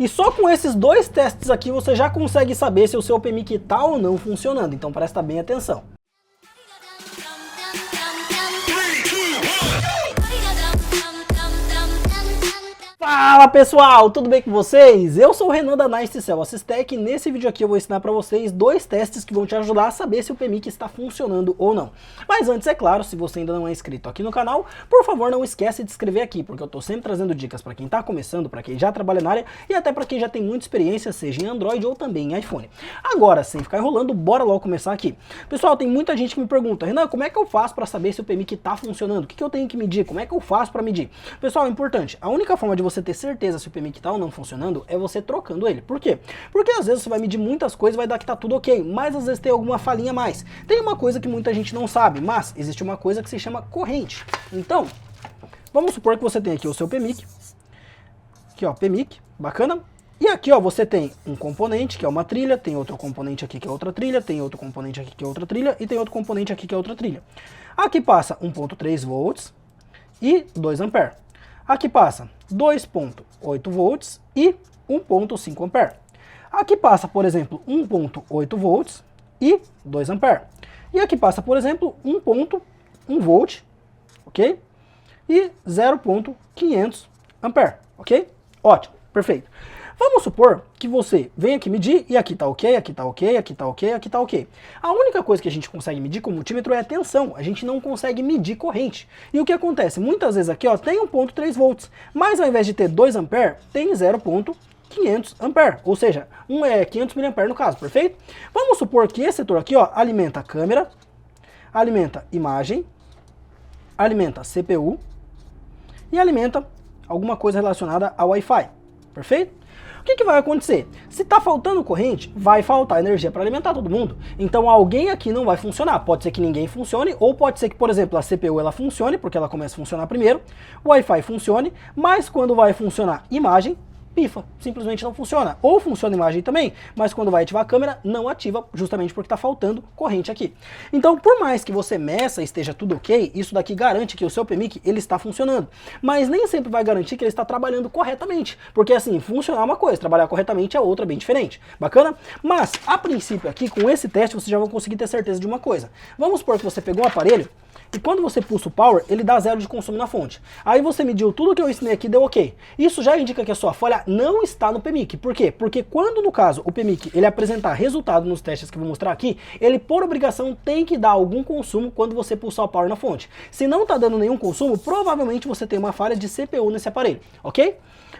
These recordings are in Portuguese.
E só com esses dois testes aqui você já consegue saber se o seu PMIC está ou não funcionando, então presta bem atenção. Fala pessoal, tudo bem com vocês? Eu sou o Renan da NiceCell Assistec e nesse vídeo aqui eu vou ensinar para vocês dois testes que vão te ajudar a saber se o PMIC está funcionando ou não. Mas antes, é claro, se você ainda não é inscrito aqui no canal, por favor não esquece de se inscrever aqui, porque eu estou sempre trazendo dicas para quem está começando, para quem já trabalha na área e até para quem já tem muita experiência, seja em Android ou também em iPhone. Agora, sem ficar enrolando, bora logo começar aqui. Pessoal, tem muita gente que me pergunta, Renan, como é que eu faço para saber se o PMIC está funcionando? O que eu tenho que medir? Como é que eu faço para medir? Pessoal, é importante, a única forma de você ter certeza se o PMIC está ou não funcionando é você trocando ele. Por quê? Porque às vezes você vai medir muitas coisas e vai dar que tá tudo ok, mas às vezes tem alguma falhinha a mais. Tem uma coisa que muita gente não sabe, mas existe uma coisa que se chama corrente. Então, vamos supor que você tem aqui o seu PMIC, aqui ó, PMIC, bacana, e aqui ó, você tem um componente que é uma trilha, tem outro componente aqui que é outra trilha, tem outro componente aqui que é outra trilha, e tem outro componente aqui que é outra trilha. Aqui passa 1.3 volts e 2 ampere. Aqui passa 2.8 volts e 1.5 ampere. Aqui passa, por exemplo, 1.8 volts e 2 ampere. E aqui passa, por exemplo, 1.1 volt, ok? E 0.500 ampere, ok? Ótimo, perfeito. Vamos supor que você vem aqui medir e aqui tá ok, aqui tá ok, aqui tá ok, aqui tá ok. A única coisa que a gente consegue medir com o multímetro é a tensão, a gente não consegue medir corrente. E o que acontece? Muitas vezes aqui ó, tem 1.3 volts, mas ao invés de ter 2 ampere, tem 0.500 ampere, ou seja, 500 mA no caso, perfeito? Vamos supor que esse setor aqui ó, alimenta a câmera, alimenta imagem, alimenta CPU e alimenta alguma coisa relacionada ao Wi-Fi, perfeito? O que vai acontecer? Se está faltando corrente, vai faltar energia para alimentar todo mundo. Então alguém aqui não vai funcionar. Pode ser que ninguém funcione, ou pode ser que, por exemplo, a CPU ela funcione, porque ela começa a funcionar primeiro, o Wi-Fi funcione, mas quando vai funcionar imagem, pifa, simplesmente não funciona. Ou funciona a imagem também, mas quando vai ativar a câmera, não ativa, justamente porque está faltando corrente aqui. Então, por mais que você meça e esteja tudo ok, isso daqui garante que o seu PMIC ele está funcionando. Mas nem sempre vai garantir que ele está trabalhando corretamente. Porque assim, funcionar é uma coisa, trabalhar corretamente é outra, bem diferente. Bacana? Mas, a princípio aqui, com esse teste, você já vai conseguir ter certeza de uma coisa. Vamos supor que você pegou um aparelho, e quando você pulsa o power, ele dá 0 de consumo na fonte. Aí você mediu tudo que eu ensinei aqui, deu ok. Isso já indica que a sua falha não está no PMIC. Por quê? Porque quando, no caso, o PMIC ele apresentar resultado nos testes que eu vou mostrar aqui, ele, por obrigação, tem que dar algum consumo quando você pulsar o power na fonte. Se não está dando nenhum consumo, provavelmente você tem uma falha de CPU nesse aparelho, ok?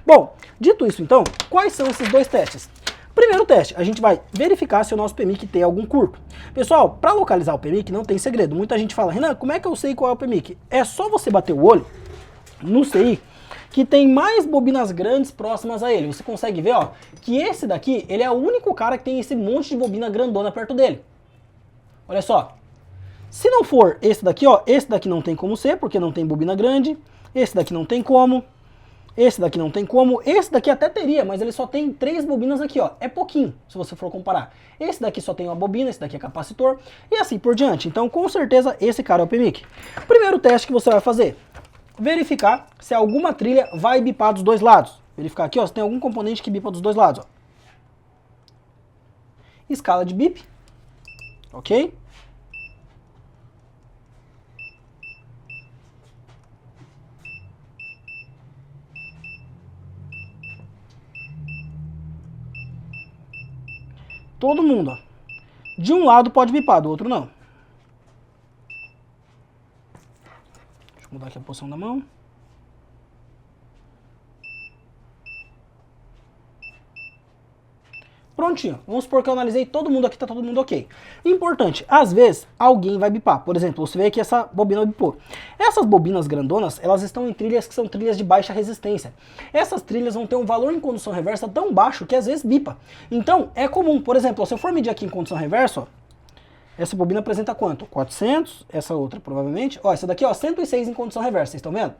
Bom, dito isso então, quais são esses dois testes? Primeiro teste, a gente vai verificar se o nosso PMIC tem algum curto. Pessoal, para localizar o PMIC não tem segredo. Muita gente fala, Renan, como é que eu sei qual é o PMIC? É só você bater o olho no CI que tem mais bobinas grandes próximas a ele. Você consegue ver, ó, que esse daqui, ele é o único cara que tem esse monte de bobina grandona perto dele. Olha só. Se não for esse daqui, ó, esse daqui não tem como ser, porque não tem bobina grande. Esse daqui não tem como. Esse daqui não tem como, esse daqui até teria, mas ele só tem 3 bobinas aqui, ó, é pouquinho, se você for comparar. Esse daqui só tem uma bobina, esse daqui é capacitor, e assim por diante. Então, com certeza, esse cara é o PMIC. Primeiro teste que você vai fazer, verificar se alguma trilha vai bipar dos dois lados. Verificar aqui, ó, se tem algum componente que bipa dos dois lados, ó. Escala de bip, ok? Todo mundo, ó. De um lado pode bipar, do outro não. Deixa eu mudar aqui a posição da mão. Prontinho, vamos supor que eu analisei todo mundo aqui, tá todo mundo ok. Importante, às vezes alguém vai bipar. Por exemplo, você vê que essa bobina bipou. Essas bobinas grandonas, elas estão em trilhas que são trilhas de baixa resistência. Essas trilhas vão ter um valor em condução reversa tão baixo que às vezes bipa. Então, é comum, por exemplo, se eu for medir aqui em condução reversa, ó, essa bobina apresenta quanto? 400, essa outra provavelmente, ó, essa daqui ó, 106 em condução reversa, vocês estão vendo?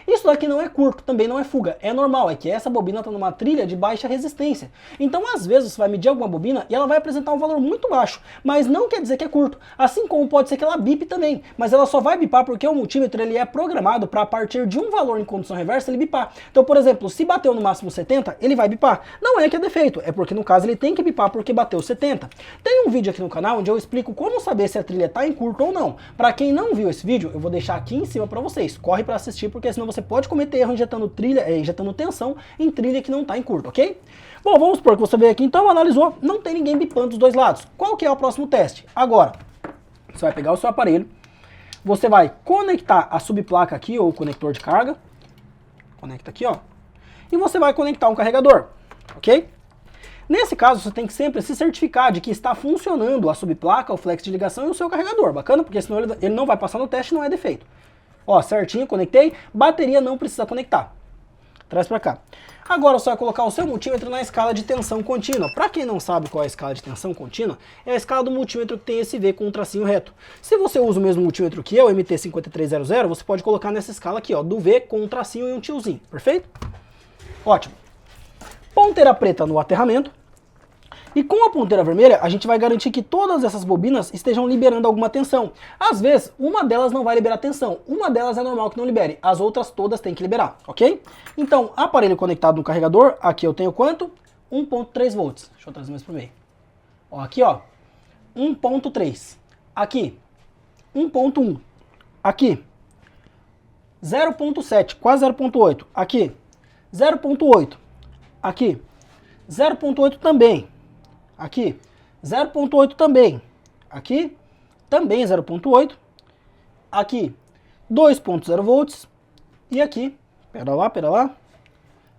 Isso daqui não é curto, também não é fuga, é normal, é que essa bobina está numa trilha de baixa resistência. Então às vezes você vai medir alguma bobina e ela vai apresentar um valor muito baixo, mas não quer dizer que é curto, assim como pode ser que ela bipe também, mas ela só vai bipar porque o multímetro ele é programado para a partir de um valor em condição reversa ele bipar. Então, por exemplo, se bateu no máximo 70, ele vai bipar. Não é que é defeito, é porque no caso ele tem que bipar porque bateu 70. Tem um vídeo aqui no canal onde eu explico como saber se a trilha está em curto ou não. Para quem não viu esse vídeo, eu vou deixar aqui em cima para vocês. Corre para assistir, porque senão você pode cometer erro injetando tensão em trilha que não está em curto, ok? Bom, vamos supor que você veio aqui então, analisou, não tem ninguém bipando dos dois lados. Qual que é o próximo teste? Agora, você vai pegar o seu aparelho, você vai conectar a subplaca aqui, ou o conector de carga, conecta aqui, ó, e você vai conectar um carregador, ok? Nesse caso, você tem que sempre se certificar de que está funcionando a subplaca, o flex de ligação e o seu carregador, bacana? Porque senão ele não vai passar no teste, não é defeito. Ó, certinho, conectei, bateria não precisa conectar. Traz pra cá. Agora você vai colocar o seu multímetro na escala de tensão contínua. Para quem não sabe qual é a escala de tensão contínua, é a escala do multímetro que tem esse V com um tracinho reto. Se você usa o mesmo multímetro que eu, o MT5300, você pode colocar nessa escala aqui, ó, do V com um tracinho e um tiozinho, perfeito? Ótimo. Ponteira preta no aterramento. E com a ponteira vermelha, a gente vai garantir que todas essas bobinas estejam liberando alguma tensão. Às vezes, uma delas não vai liberar tensão, uma delas é normal que não libere, as outras todas têm que liberar, ok? Então, aparelho conectado no carregador, aqui eu tenho quanto? 1.3 volts. Deixa eu trazer mais pro meio. Ó, aqui, ó, 1.3. Aqui, 1.1. Aqui, 0.7, quase 0.8. Aqui, 0.8. Aqui, 0.8 também. Aqui, 0.8 também. Aqui, também 0.8. Aqui, 2.0 volts. E aqui, pera lá.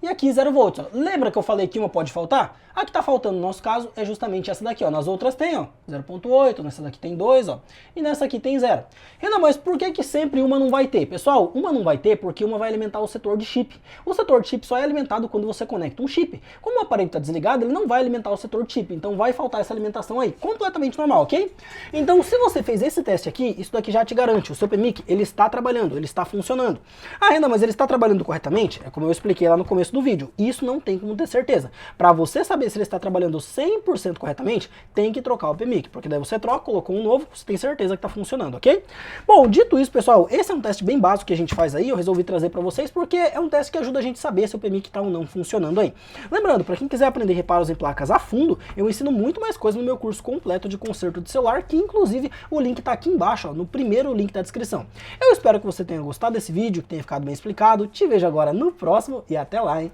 E aqui 0 volts. Ó. Lembra que eu falei que uma pode faltar? A que está faltando no nosso caso é justamente essa daqui. Ó. Nas outras tem, ó, 0.8, nessa daqui tem 2, ó, e nessa aqui tem 0. Renan, mas por que sempre uma não vai ter? Pessoal, uma não vai ter porque uma vai alimentar o setor de chip. O setor de chip só é alimentado quando você conecta um chip. Como o aparelho está desligado, ele não vai alimentar o setor de chip, então vai faltar essa alimentação aí. Completamente normal, ok? Então, se você fez esse teste aqui, isso daqui já te garante. O seu PMIC, ele está trabalhando, ele está funcionando. Ah, Renan, mas ele está trabalhando corretamente? É como eu expliquei lá no começo do vídeo. Isso não tem como ter certeza. Para você saber se ele está trabalhando 100% corretamente, tem que trocar o PMIC, porque daí você troca, colocou um novo, você tem certeza que está funcionando, ok? Bom, dito isso, pessoal, esse é um teste bem básico que a gente faz aí, eu resolvi trazer para vocês porque é um teste que ajuda a gente a saber se o PMIC está ou não funcionando aí. Lembrando, para quem quiser aprender reparos em placas a fundo, eu ensino muito mais coisa no meu curso completo de conserto de celular, que inclusive o link está aqui embaixo, ó, no primeiro link da descrição. Eu espero que você tenha gostado desse vídeo, que tenha ficado bem explicado, te vejo agora no próximo e até lá, hein?